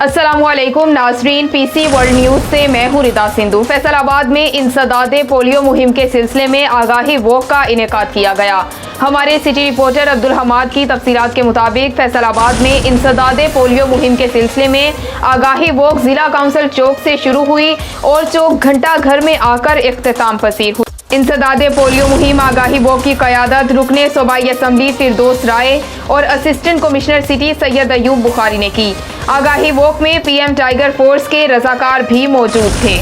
अस्सलामुअलैकुम नाजरीन, PC world news से मैं हूँ रिदा सिंधु। फैसलाबाद में इंसदाद पोलियो मुहिम के सिलसिले में आगाही वॉक का इनकाद किया गया। हमारे सिटी रिपोर्टर अब्दुल हमाद की तफसीलात के मुताबिक फैसलाबाद में इंसदाद पोलियो मुहिम के सिलसिले में आगाही वॉक जिला काउंसिल चौक से शुरू हुई और चौक घंटा घर में आकर इख्तिताम पसीर हुई। इंसदाद पोलियो मुहिम आगाही वॉक की क़यादत रुकने सूबाई असम्बली फिरदौस राय और असस्टंट कमशनर सिटी सैयद एवब बखारी ने की। आगाही वॉक में PM टाइगर फोर्स के रजाकार भी मौजूद थे।